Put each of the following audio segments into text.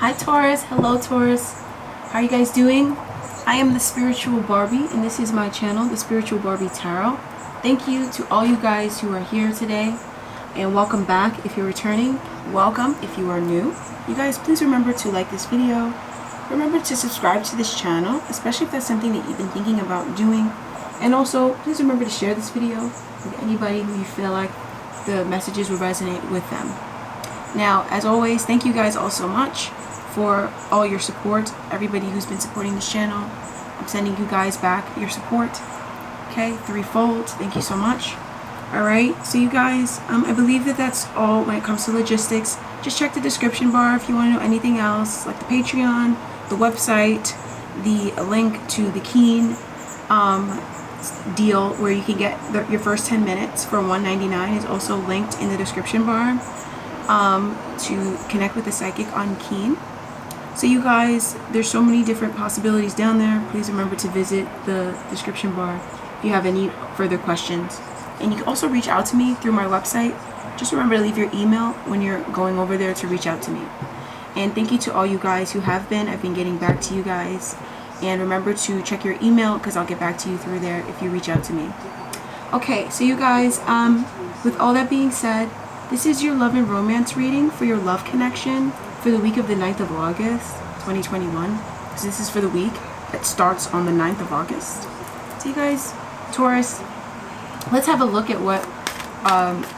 Hi Taurus, hello Taurus. How are you guys doing? I am the Spiritual Barbie and this is my channel, the Spiritual Barbie Tarot. Thank you to all you guys who are here today and welcome back if you're returning. Welcome if you are new. You guys please remember to like this video. Remember to subscribe to this channel, especially if that's something that you've been thinking about doing. And also please remember to share this video with anybody who you feel like the messages will resonate with them. Now, as always, thank you guys all so much for all your support. Everybody who's been supporting this channel, I'm sending you guys back your support. Okay, threefold. Thank you so much. Alright, so you guys, I believe that that's all when it comes to logistics. Just check the description bar if you want to know anything else, like the Patreon, the website, the link to the Keen deal where you can get your first 10 minutes for $1.99 is also linked in the description bar to connect with the psychic on Keen. So you guys, there's so many different possibilities down there. Please remember to visit the description bar if you have any further questions. And you can also reach out to me through my website. Just remember to leave your email when you're going over there to reach out to me. And thank you to all you guys who have been. I've been getting back to you guys. And remember to check your email because I'll get back to you through there if you reach out to me. Okay, so you guys, with all that being said, this is your love and romance reading for your love connection for the week of the 9th of August, 2021. So this is for the week that starts on the 9th of August. So you guys, Taurus, let's have a look at what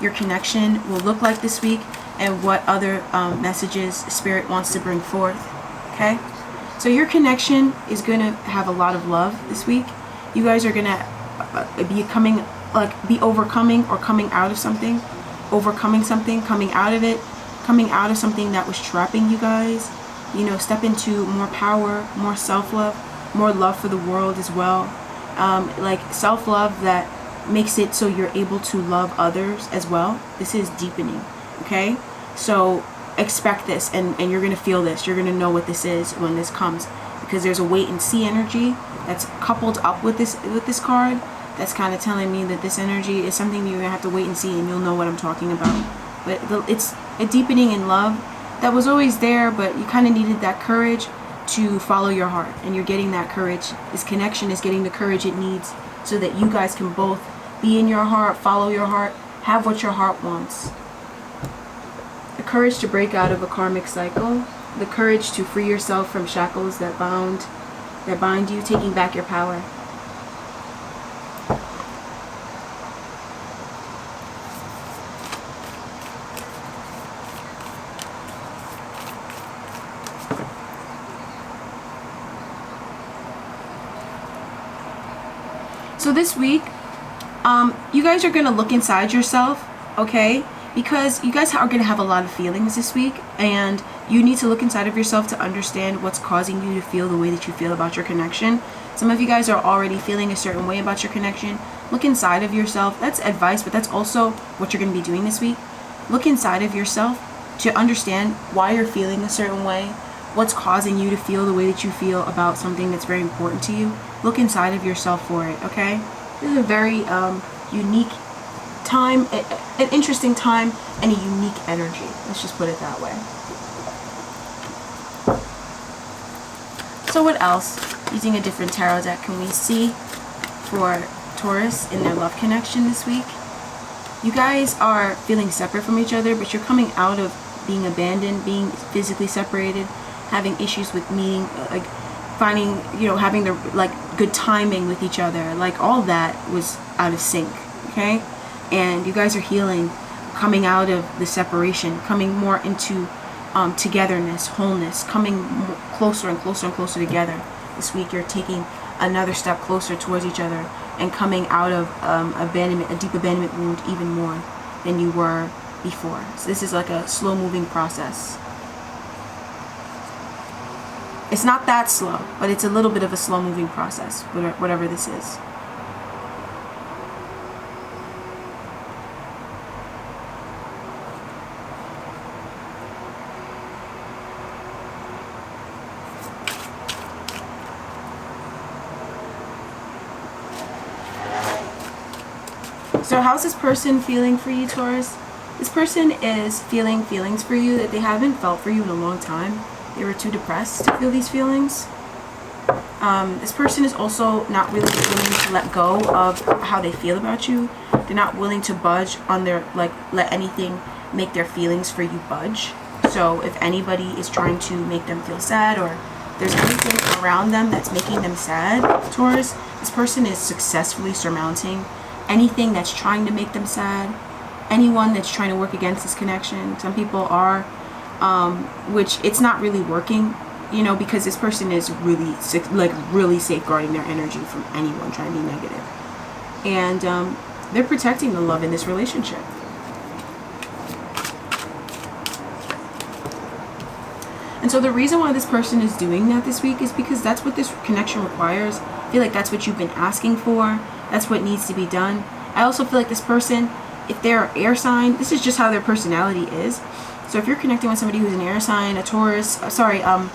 your connection will look like this week and what other messages Spirit wants to bring forth. Okay? So your connection is going to have a lot of love this week. You guys are going to be overcoming or coming out of something. Overcoming something, coming out of it, coming out of something that was trapping you guys. You know, step into more power, more self-love, more love for the world as well. Like self-love that makes it so you're able to love others as well. This is deepening, okay? So expect this and you're going to feel this. You're going to know what this is when this comes because there's a wait and see energy that's coupled up with this card. That's kind of telling me that this energy is something you're going to have to wait and see and you'll know what I'm talking about. But it's a deepening in love that was always there, but you kind of needed that courage to follow your heart. And you're getting that courage. This connection is getting the courage it needs so that you guys can both be in your heart, follow your heart, have what your heart wants. The courage to break out of a karmic cycle. The courage to free yourself from shackles that bind you, taking back your power. So this week, you guys are going to look inside yourself, okay? Because you guys are going to have a lot of feelings this week, and you need to look inside of yourself to understand what's causing you to feel the way that you feel about your connection. Some of you guys are already feeling a certain way about your connection. Look inside of yourself. That's advice, but that's also what you're going to be doing this week. Look inside of yourself to understand why you're feeling a certain way, what's causing you to feel the way that you feel about something that's very important to you. Look inside of yourself for it, okay? This is a very unique time, an interesting time, and a unique energy. Let's just put it that way. So what else? Using a different tarot deck, can we see for Taurus in their love connection this week? You guys are feeling separate from each other, but you're coming out of being abandoned, being physically separated, having issues with meeting, like finding, you know, having the good timing with each other. Like all that was out of sync, okay? And you guys are healing, coming out of the separation, coming more into togetherness, wholeness, coming closer and closer and closer together. This week you're taking another step closer towards each other and coming out of abandonment, a deep abandonment wound even more than you were before. So this is like a slow moving process. It's not that slow, but it's a little bit of a slow moving process, whatever this is. So how's this person feeling for you, Taurus? This person is feeling feelings for you that they haven't felt for you in a long time. They were too depressed to feel these feelings. This person is also not really willing to let go of how they feel about you. They're not willing to budge on their, like, let anything make their feelings for you budge. So if anybody is trying to make them feel sad, or there's anything around them that's making them sad, Taurus, this person is successfully surmounting anything that's trying to make them sad, anyone that's trying to work against this connection. Some people are, which it's not really working, you know, because this person is really, like, really safeguarding their energy from anyone trying to be negative. And they're protecting the love in this relationship. And so the reason why this person is doing that this week is because that's what this connection requires. I feel like that's what you've been asking for. That's what needs to be done. I also feel like this person, if they're air sign, this is just how their personality is. So if you're connecting with somebody who's an air sign, a Taurus, Gemini,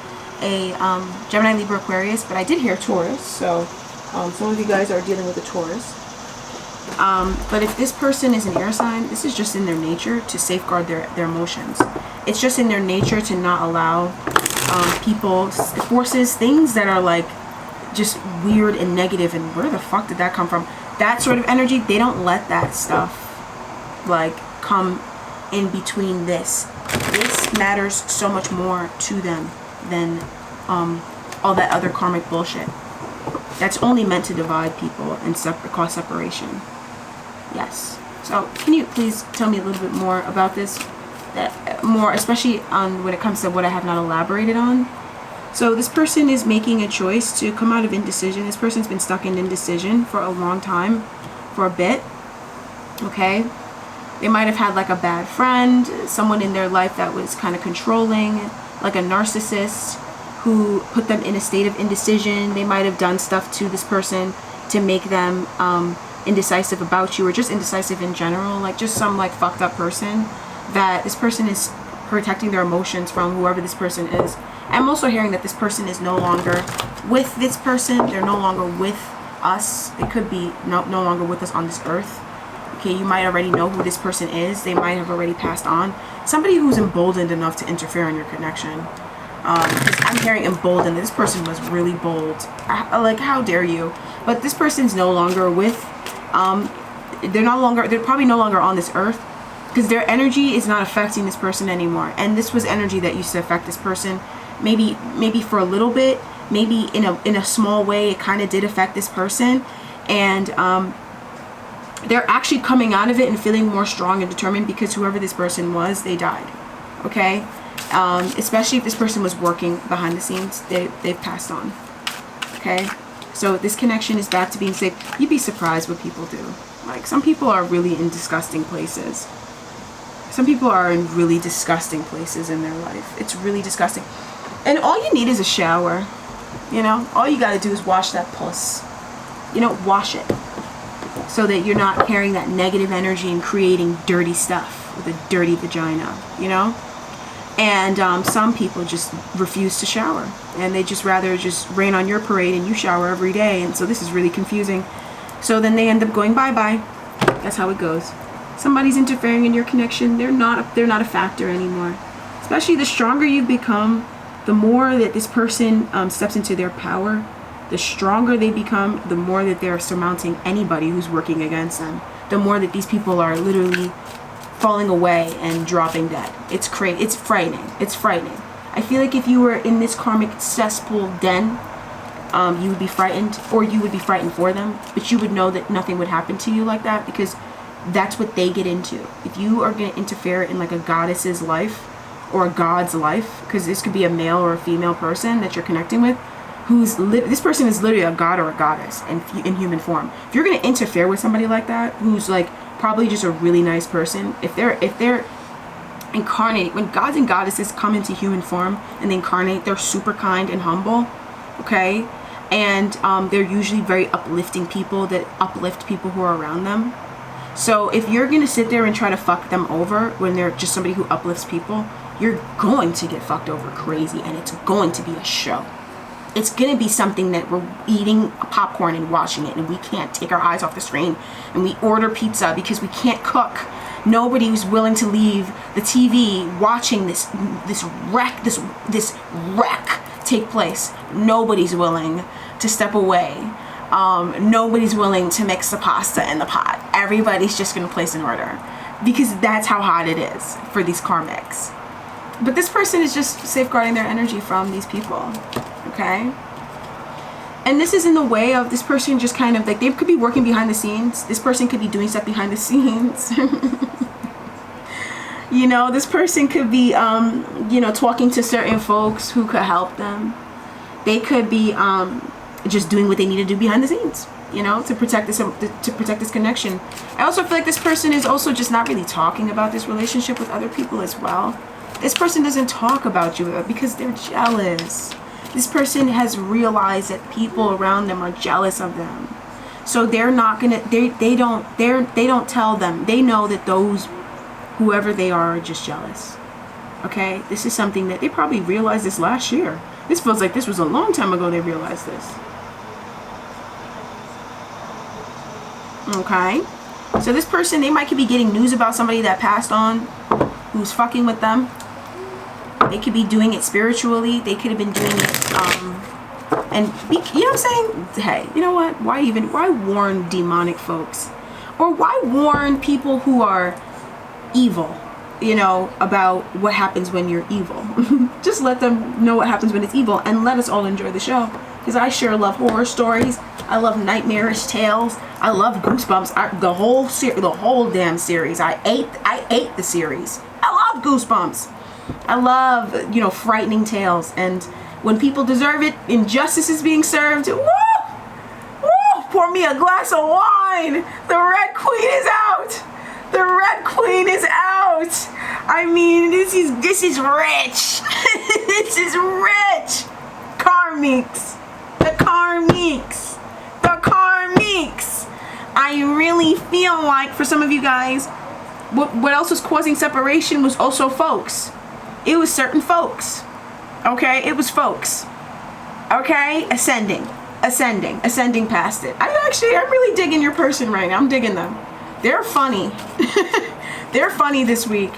Libra, Aquarius, but I did hear Taurus, so some of you guys are dealing with a Taurus. But if this person is an air sign, this is just in their nature to safeguard their emotions. It's just in their nature to not allow people, forces, things that are like just weird and negative, and where the fuck did that come from? That sort of energy, they don't let that stuff like come in between this. This matters so much more to them than all that other karmic bullshit. That's only meant to divide people and cause separation. Yes. So can you please tell me a little bit more about this? More, especially on when it comes to what I have not elaborated on. So this person is making a choice to come out of indecision. This person's been stuck in indecision for a long time, for a bit. Okay. They might have had like a bad friend, someone in their life that was kind of controlling, like a narcissist who put them in a state of indecision. They might have done stuff to this person to make them indecisive about you, or just indecisive in general, like just some like fucked up person that this person is protecting their emotions from, whoever this person is. I'm also hearing that this person is no longer with this person. They're no longer with us. They could be no longer with us on this earth. Okay, you might already know who this person is. They might have already passed on. Somebody who's emboldened enough to interfere in your connection. I'm hearing emboldened. This person was really bold. Like, how dare you? But this person's no longer with, they're probably no longer on this earth, because their energy is not affecting this person anymore. And this was energy that used to affect this person. Maybe for a little bit, maybe in a small way, it kind of did affect this person. And they're actually coming out of it and feeling more strong and determined, because whoever this person was, they died. Okay? Especially if this person was working behind the scenes, they've passed on. Okay? So this connection is back to being safe. You'd be surprised what people do. Like, some people are really in disgusting places. Some people are in really disgusting places in their life. It's really disgusting. And all you need is a shower. You know? All you gotta do is wash that puss. You know, wash it. So that you're not carrying that negative energy and creating dirty stuff with a dirty vagina. You know? And some people just refuse to shower. And they just rather just rain on your parade and you shower every day. And so this is really confusing. So then they end up going bye-bye. That's how it goes. Somebody's interfering in your connection. They're not a factor anymore. Especially the stronger you've become, the more that this person steps into their power, the stronger they become, the more that they're surmounting anybody who's working against them. The more that these people are literally falling away and dropping dead. It's crazy. It's frightening. It's frightening. I feel like if you were in this karmic cesspool den, you would be frightened, or you would be frightened for them, but you would know that nothing would happen to you like that, because that's what they get into. If you are going to interfere in like a goddess's life or a god's life, because this could be a male or a female person that you're connecting with, this person is literally a god or a goddess in human form. If you're going to interfere with somebody like that, who's like probably just a really nice person, if they're incarnate, when gods and goddesses come into human form and they incarnate, they're super kind and humble, okay? And they're usually very uplifting people that uplift people who are around them. So if you're going to sit there and try to fuck them over when they're just somebody who uplifts people, you're going to get fucked over crazy, and it's going to be a show. It's going to be something that we're eating popcorn and watching it, and we can't take our eyes off the screen, and we order pizza because we can't cook, Nobody's willing to leave the TV watching this wreck take place. Nobody's willing to step away. Nobody's willing to mix the pasta in the pot. Everybody's just going to place an order because that's how hot it is for these karmics. But this person is just safeguarding their energy from these people. Okay? And this is in the way of this person just kind of like, they could be working behind the scenes. This person could be doing stuff behind the scenes. You know, this person could be, you know, talking to certain folks who could help them. They could be just doing what they need to do behind the scenes, you know, to protect this connection. I also feel like this person is also just not really talking about this relationship with other people as well. This person doesn't talk about you because they're jealous. This person has realized that people around them are jealous of them. So they're not gonna, they don't tell them. They know that those, whoever they are just jealous. Okay? This is something that they probably realized this last year. This feels like this was a long time ago they realized this. Okay? So this person, they might be getting news about somebody that passed on who's fucking with them. They could be doing it spiritually. They could have been doing it, and you know what I'm saying? Hey, you know what? Why warn demonic folks? Or why warn people who are evil, you know, about what happens when you're evil? Just let them know what happens when it's evil and let us all enjoy the show. Because I sure love horror stories. I love nightmarish tales. I love Goosebumps. The whole damn series. I ate the series. I love Goosebumps. I love, you know, frightening tales. And when people deserve it, injustice is being served. Woo! Woo! Pour me a glass of wine. The Red Queen is out. The Red Queen is out. I mean, this is rich. This is rich. Karmics. The Karmics. The Karmics. I really feel like for some of you guys, what else was causing separation was also folks. It was certain folks. Okay? It was folks. Okay? Ascending past it. I'm really digging your person right now. I'm digging them. They're funny. They're funny this week.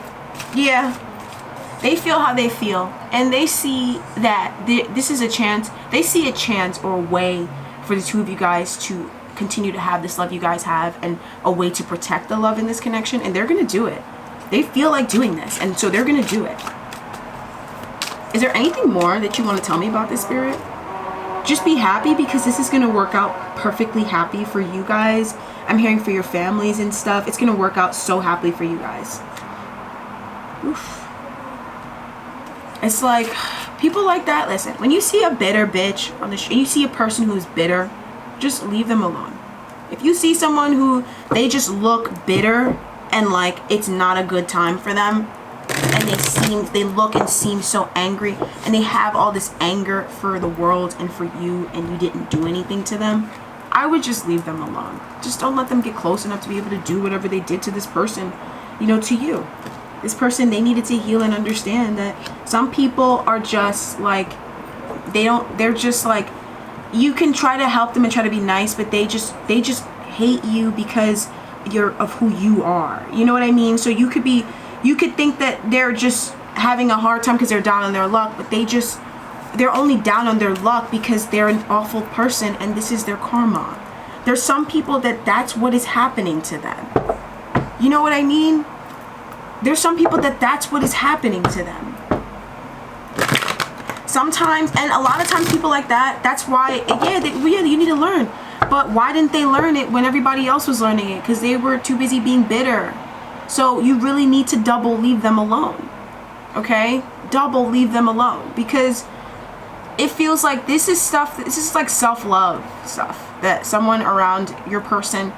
Yeah. They feel how they feel. And they see that this is a chance. They see a chance or a way for the two of you guys to continue to have this love you guys have and a way to protect the love in this connection. And they're going to do it. They feel like doing this. And so they're going to do it. Is there anything more that you want to tell me about this, Spirit? Just be happy because this is going to work out perfectly happy for you guys. I'm hearing for your families and stuff. It's going to work out so happily for you guys. Oof. It's like, people like that, listen, when you see a bitter bitch on the you see a person who's bitter, just leave them alone. If you see someone who, they just look bitter and like it's not a good time for them, and they look and seem so angry, and they have all this anger for the world and for you, and you didn't do anything to them, I would just leave them alone. Just don't let them get close enough to be able to do whatever they did to this person, you know, to you. This person, they needed to heal and understand that some people are just like, they're just like, you can try to help them and try to be nice, but they just hate you because you're of who you are. You know what I mean? So you could think that they're just having a hard time because they're down on their luck, but they're only down on their luck because they're an awful person and this is their karma. There's some people that's what is happening to them. You know what I mean? There's some people that's what is happening to them. Sometimes, and a lot of times people like that, that's why, yeah, you need to learn. But why didn't they learn it when everybody else was learning it? Because they were too busy being bitter. So you really need to double leave them alone. Okay? Double leave them alone. Because it feels like this is like self-love stuff. That someone around your person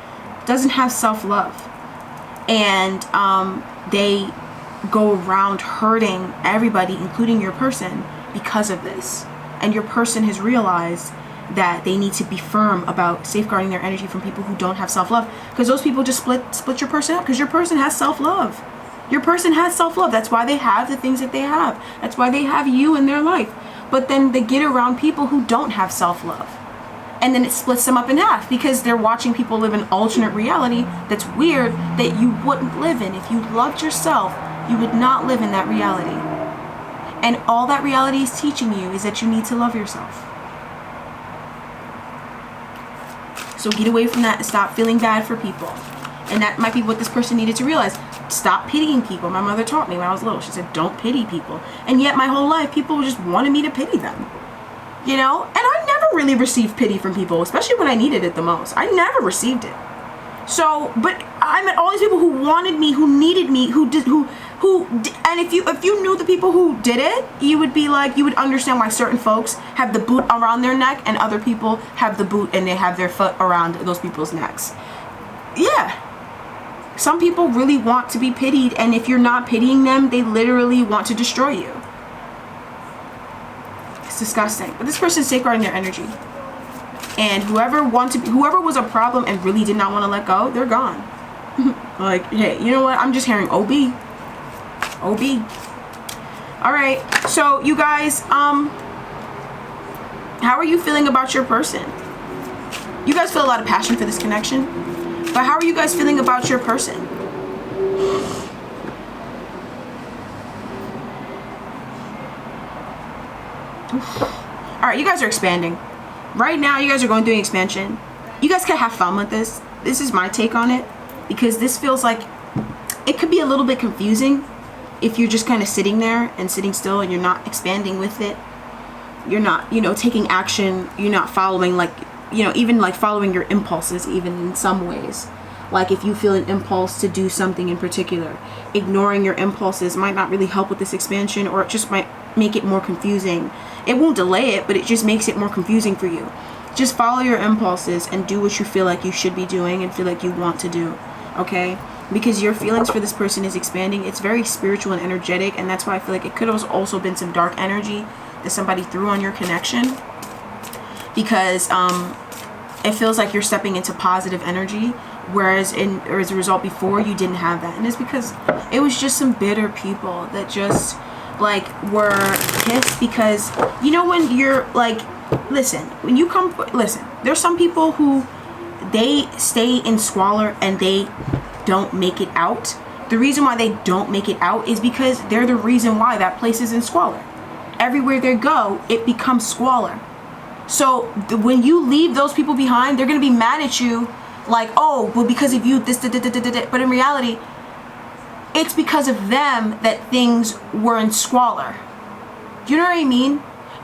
doesn't have self-love. And they go around hurting everybody, including your person, because of this. And your person has realized that they need to be firm about safeguarding their energy from people who don't have self-love, because those people just split your person up, because your person has self-love. Your person has self-love. That's why they have the things that they have. That's why they have you in their life. But then they get around people who don't have self-love. And then it splits them up in half because they're watching people live an alternate reality that's weird, that you wouldn't live in. If you loved yourself, you would not live in that reality. And all that reality is teaching you is that you need to love yourself. So get away from that and stop feeling bad for people. And that might be what this person needed to realize. Stop pitying people. My mother taught me when I was little. She said, don't pity people. And yet my whole life, people just wanted me to pity them. You know? And I never really received pity from people, especially when I needed it the most. I never received it. So, but I met all these people who wanted me, who needed me, and if you knew the people who did it, you would be like, you would understand why certain folks have the boot around their neck and other people have the boot and they have their foot around those people's necks. Yeah. Some people really want to be pitied, and if you're not pitying them, they literally want to destroy you. It's disgusting. But this person's safeguarding their energy. And whoever was a problem and really did not want to let go, they're gone. Like, hey, you know what? I'm just hearing OB. OB. Alright, so you guys, how are you feeling about your person? You guys feel a lot of passion for this connection. But how are you guys feeling about your person? Alright, you guys are expanding. Right now, you guys are going through an expansion. You guys can have fun with this. This is my take on it. Because this feels like it could be a little bit confusing if you're just kind of sitting there and sitting still and you're not expanding with it. You're not, taking action. You're not following, like, even like following your impulses, even in some ways. Like if you feel an impulse to do something in particular, ignoring your impulses might not really help with this expansion, or it just might make it more confusing. It won't delay it, but it just makes it more confusing for you. Just follow your impulses and do what you feel like you should be doing and feel like you want to do, okay? Because your feelings for this person is expanding. It's very spiritual and energetic, and that's why I feel like it could have also been some dark energy that somebody threw on your connection. Because it feels like you're stepping into positive energy, whereas as a result before you didn't have that. And it's because it was just some bitter people that just like were pissed because when you're like, listen, there's some people who they stay in squalor and they don't make it out. The reason why they don't make it out is because they're the reason why that place is in squalor. Everywhere they go, it becomes squalor. So when you leave those people behind, they're going to be mad at you like, oh, well, because of you, this. But in reality, it's because of them that things were in squalor. Do you know what I mean?